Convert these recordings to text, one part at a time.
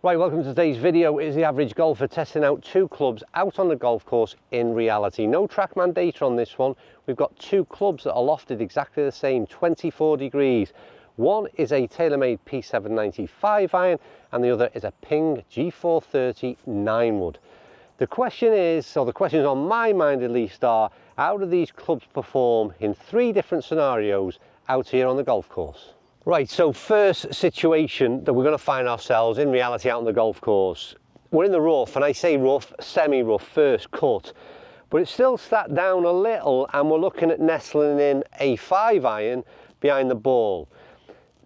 Right, welcome to today's video. Is the average golfer testing out two clubs out on the golf course in reality. No TrackMan data on this one. We've got two clubs that are lofted exactly the same, 24 degrees. One is a TaylorMade P795 iron and the other is a Ping G430 9 wood. The question is, or the questions on my mind at least are, how do these clubs perform in three different scenarios out here on the golf course? Right, so first situation that we're going to find ourselves in reality out on the golf course. We're in the rough, and I say rough, semi-rough, first cut, but it's still sat down a little and we're looking at nestling in a 5 iron behind the ball.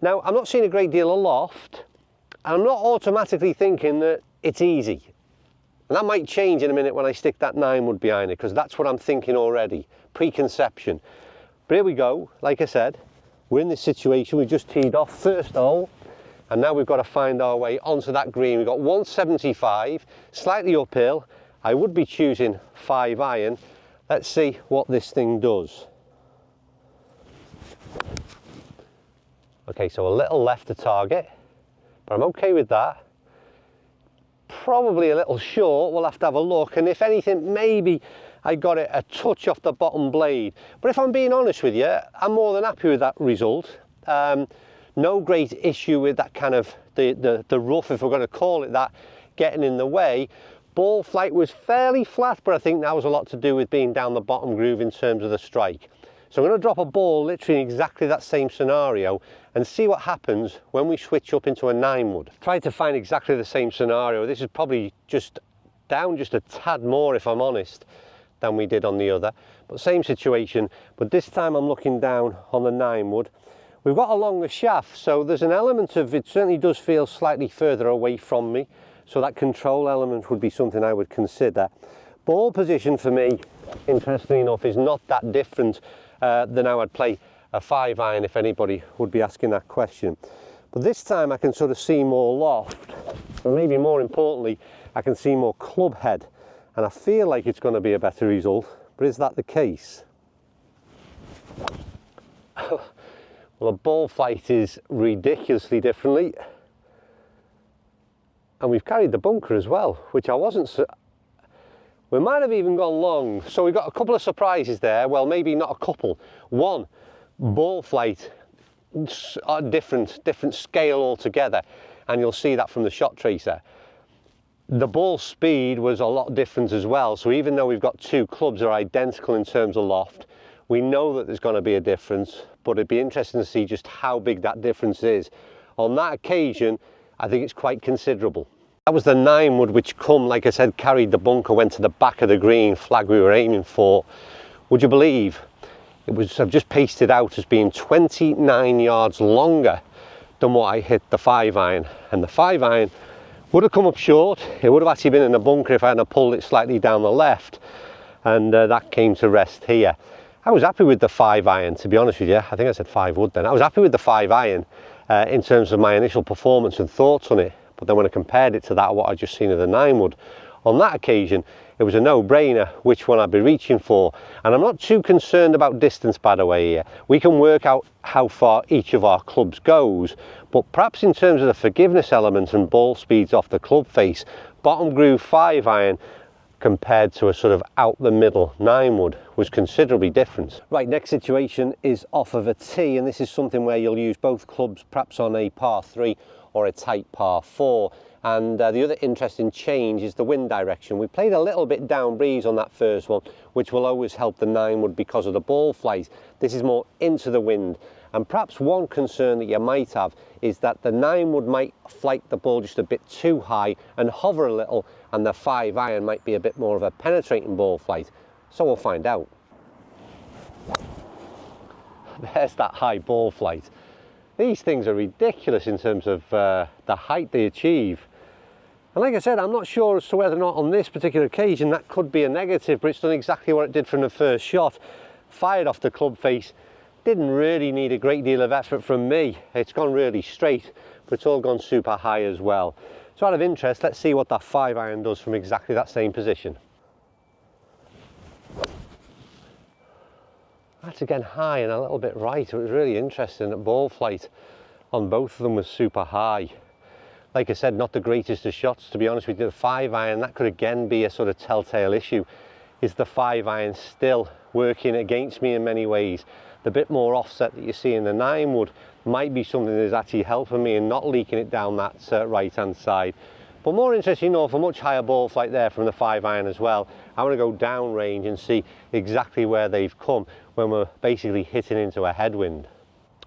Now, I'm not seeing a great deal of loft, and I'm not automatically thinking that it's easy. And that might change in a minute when I stick that 9 wood behind it, because that's what I'm thinking already, preconception. But here we go, like I said. We're in this situation, we just teed off first hole, and now we've got to find our way onto that green. We've got 175, slightly uphill. I would be choosing 5 iron. Let's see what this thing does. Okay, so a little left to target, but I'm okay with that. Probably a little short, we'll have to have a look, and if anything, maybe I got it a touch off the bottom blade. But if I'm being honest with you, I'm more than happy with that result. No great issue with that kind of the rough, if we're going to call it that, getting in the way. Ball flight was fairly flat, but I think that was a lot to do with being down the bottom groove in terms of the strike. So I'm going to drop a ball literally in exactly that same scenario and see what happens when we switch up into a 9 wood. Tried to find exactly the same scenario. This is probably just down just a tad more, if I'm honest, than we did on the other, but same situation. But this time I'm looking down on the 9 wood. We've got a longer shaft, so there's an element of, it certainly does feel slightly further away from me, so that control element would be something I would consider. Ball position for me, interestingly enough, is not that different than how I'd play a 5 iron, if anybody would be asking that question. But this time I can sort of see more loft, or maybe more importantly, I can see more club head, and I feel like it's going to be a better result. But is that the case? Well, the ball flight is ridiculously differently, and we've carried the bunker as well, which I wasn't. We might have even gone long, so we've got a couple of surprises there. Well, maybe not a couple. One, ball flight, different scale altogether, and you'll see that from the shot tracer. The ball speed was a lot different as well, so even though we've got two clubs that are identical in terms of loft, we know that there's going to be a difference, but it'd be interesting to see just how big that difference is. On that occasion, I think it's quite considerable. That was the 9 wood, which like I said, carried the bunker, went to the back of the green flag we were aiming for. Would you believe it was, I've just pasted out as being 29 yards longer than what I hit the 5 iron, and the 5 iron would have come up short. It would have actually been in the bunker if I hadn't pulled it slightly down the left, and that came to rest here. I was happy with the 5 iron, to be honest with you. I think I said 5 wood then. I was happy with the 5 iron in terms of my initial performance and thoughts on it. But then when I compared it to that, what I'd just seen of the 9 wood, on that occasion, it was a no-brainer which one I'd be reaching for. And I'm not too concerned about distance, by the way, here. We can work out how far each of our clubs goes, but perhaps in terms of the forgiveness element and ball speeds off the club face, bottom groove 5 iron compared to a sort of out the middle 9 wood was considerably different. Right, next situation is off of a tee, and this is something where you'll use both clubs perhaps on a par 3 or a tight par 4. And the other interesting change is the wind direction. We played a little bit down breeze on that first one, which will always help the 9 wood because of the ball flight. This is more into the wind. And perhaps one concern that you might have is that the 9 wood might flight the ball just a bit too high and hover a little, and the 5 iron might be a bit more of a penetrating ball flight. So we'll find out. There's that high ball flight. These things are ridiculous in terms of the height they achieve. And like I said, I'm not sure as to whether or not on this particular occasion that could be a negative, but it's done exactly what it did from the first shot. Fired off the club face. Didn't really need a great deal of effort from me. It's gone really straight, but it's all gone super high as well. So out of interest, let's see what that 5 iron does from exactly that same position. That's again high and a little bit right. It was really interesting that ball flight on both of them was super high. like I said, not the greatest of shots, to be honest with you. The 5-iron, that could again be a sort of telltale issue. Is the 5-iron still working against me in many ways? The bit more offset that you see in the 9-wood might be something that is actually helping me and not leaking it down that right-hand side. But more interesting, for much higher ball flight there from the 5-iron as well, I want to go down range and see exactly where they've come when we're basically hitting into a headwind.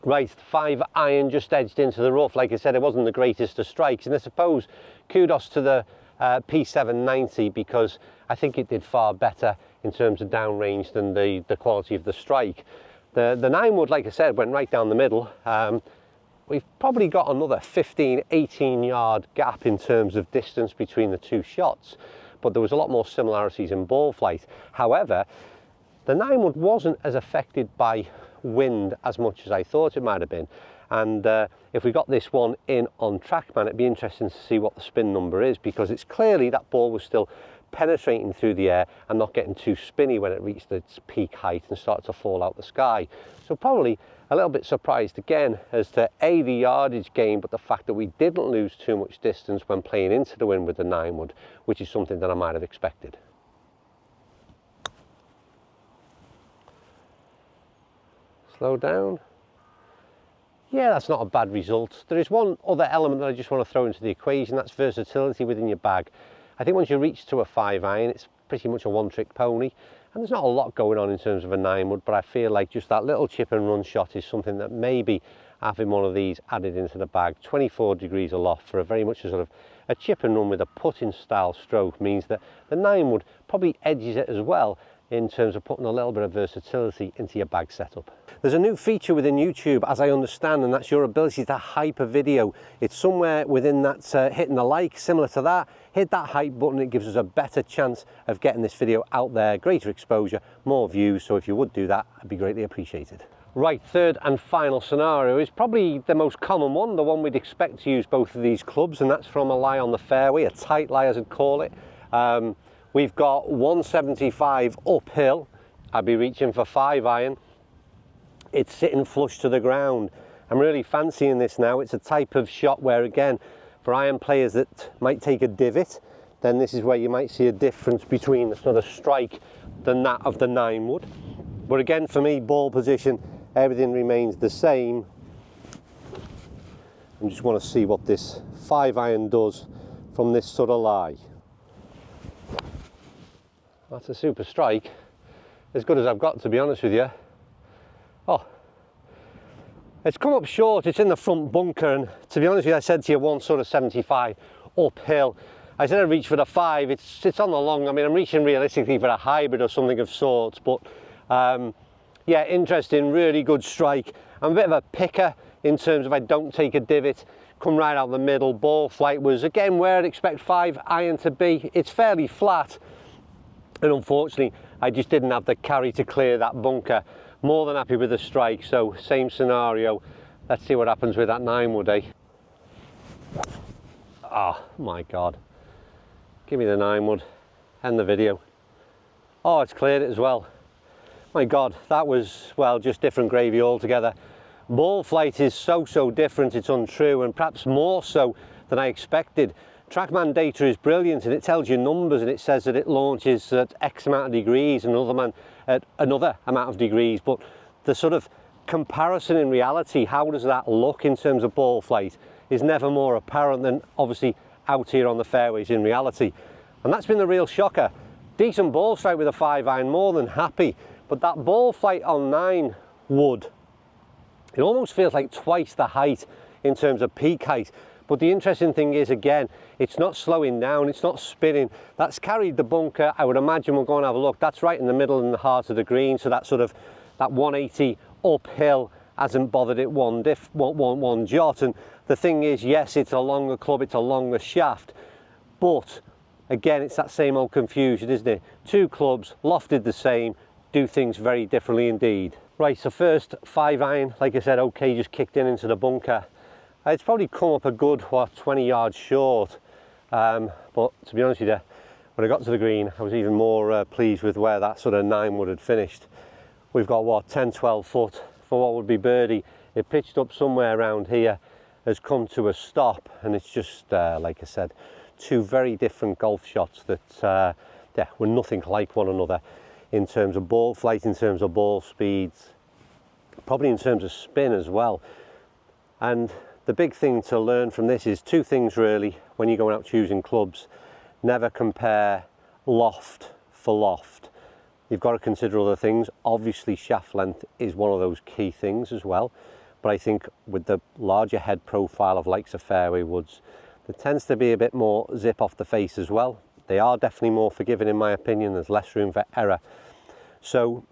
Right, 5-iron just edged into the rough. Like I said, it wasn't the greatest of strikes, and I suppose kudos to the P790, because I think it did far better in terms of downrange than the quality of the strike. The 9-wood, like I said, went right down the middle. We've probably got another 15-18 yard gap in terms of distance between the two shots, but there was a lot more similarities in ball flight. However, the 9-wood wasn't as affected by wind as much as I thought it might have been, and if we got this one in on TrackMan, it'd be interesting to see what the spin number is, because it's clearly that ball was still penetrating through the air and not getting too spinny when it reached its peak height and started to fall out the sky. So probably a little bit surprised again as to A, the yardage gain, but the fact that we didn't lose too much distance when playing into the wind with the 9-wood, which is something that I might have expected. Slow down. Yeah, that's not a bad result. There is one other element that I just want to throw into the equation, that's versatility within your bag. I think once you reach to a 5-iron, it's pretty much a one-trick pony, and there's not a lot going on in terms of a 9-wood, but I feel like just that little chip and run shot is something that maybe having one of these added into the bag. 24 degrees aloft for a very much a sort of a chip and run with a putting style stroke means that the 9-wood probably edges it as well in terms of putting a little bit of versatility into your bag setup. There's a new feature within YouTube, as I understand, and that's your ability to hype a video. It's somewhere within that hitting the like, similar to that. Hit that hype button, it gives us a better chance of getting this video out there, greater exposure, more views, so if you would do that, I'd be greatly appreciated. Right, third and final scenario is probably the most common one, the one we'd expect to use both of these clubs, and that's from a lie on the fairway, a tight lie as I'd call it. We've got 175 uphill. I'd be reaching for 5-iron. It's sitting flush to the ground. I'm really fancying this now. It's a type of shot where, again, for iron players that might take a divot, then this is where you might see a difference between the sort of strike than that of the 9-wood. But again, for me, ball position, everything remains the same. I just want to see what this 5-iron does from this sort of lie. That's a super strike, as good as I've got, to be honest with you. Oh, it's come up short, it's in the front bunker, and to be honest with you, I said to you 175 uphill. I said I'd reach for the 5, it's on the long. I mean, I'm reaching realistically for a hybrid or something of sorts, but yeah, interesting, really good strike. I'm a bit of a picker in terms of I don't take a divot, come right out the middle. Ball flight was, again, where I'd expect 5-iron to be. It's fairly flat. And unfortunately, I just didn't have the carry to clear that bunker. More than happy with the strike, so same scenario. Let's see what happens with that 9-wood, eh? Oh my God. Give me the 9-wood. End the video. Oh, it's cleared it as well. My God, that was, well, just different gravy altogether. Ball flight is so different, it's untrue, and perhaps more so than I expected. TrackMan data is brilliant, and it tells you numbers, and it says that it launches at X amount of degrees and another man at another amount of degrees, but the sort of comparison in reality, how does that look in terms of ball flight, is never more apparent than obviously out here on the fairways in reality. And that's been the real shocker. Decent ball strike with a 5-iron, more than happy, but that ball flight on 9-wood, it almost feels like twice the height in terms of peak height. But the interesting thing is, again, it's not slowing down, it's not spinning. That's carried the bunker. I would imagine we'll go and have a look. That's right in the middle, in the heart of the green. So that 180 uphill hasn't bothered it one jot. And the thing is, yes, it's a longer club, it's a longer shaft, but again, it's that same old confusion, isn't it? Two clubs, lofted the same, do things very differently indeed. Right, so first 5-iron, like I said, okay, just kicked into the bunker. It's probably come up a good, 20 yards short, but to be honest with you, when I got to the green, I was even more pleased with where that sort of 9-wood had finished. We've got, 10-12 foot for what would be birdie. It pitched up somewhere around here, has come to a stop, and it's just like I said, two very different golf shots that yeah, were nothing like one another in terms of ball flight, in terms of ball speeds, probably in terms of spin as well. And the big thing to learn from this is two things really when you're going out choosing clubs. Never compare loft for loft. You've got to consider other things. Obviously shaft length is one of those key things as well, but I think with the larger head profile of likes of fairway woods, there tends to be a bit more zip off the face as well. They are definitely more forgiving in my opinion. There's less room for error. So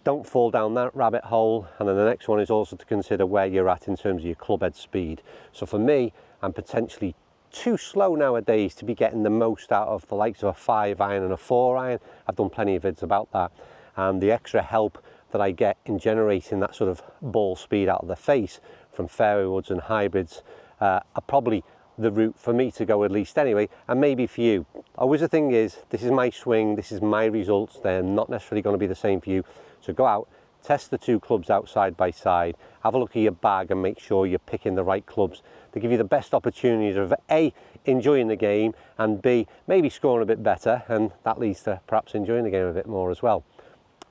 don't fall down that rabbit hole. And then the next one is also to consider where you're at in terms of your club head speed. So for me, I'm potentially too slow nowadays to be getting the most out of the likes of a 5-iron and a 4-iron. I've done plenty of vids about that. And the extra help that I get in generating that sort of ball speed out of the face from fairway woods and hybrids are probably the route for me to go, at least anyway, and maybe for you. Always the thing is, this is my swing, this is my results, they're not necessarily going to be the same for you. So go out, test the two clubs out side by side, have a look at your bag and make sure you're picking the right clubs to give you the best opportunities of A, enjoying the game, and B, maybe scoring a bit better, and that leads to perhaps enjoying the game a bit more as well.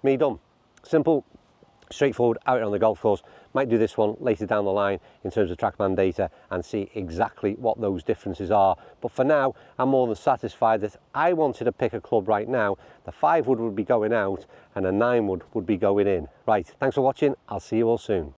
Me done. Simple, straightforward, out on the golf course. Might do this one later down the line in terms of TrackMan data and see exactly what those differences are. But for now, I'm more than satisfied that I wanted to pick a club right now. The 5 wood would be going out and a 9 wood be going in. Right, thanks for watching. I'll see you all soon.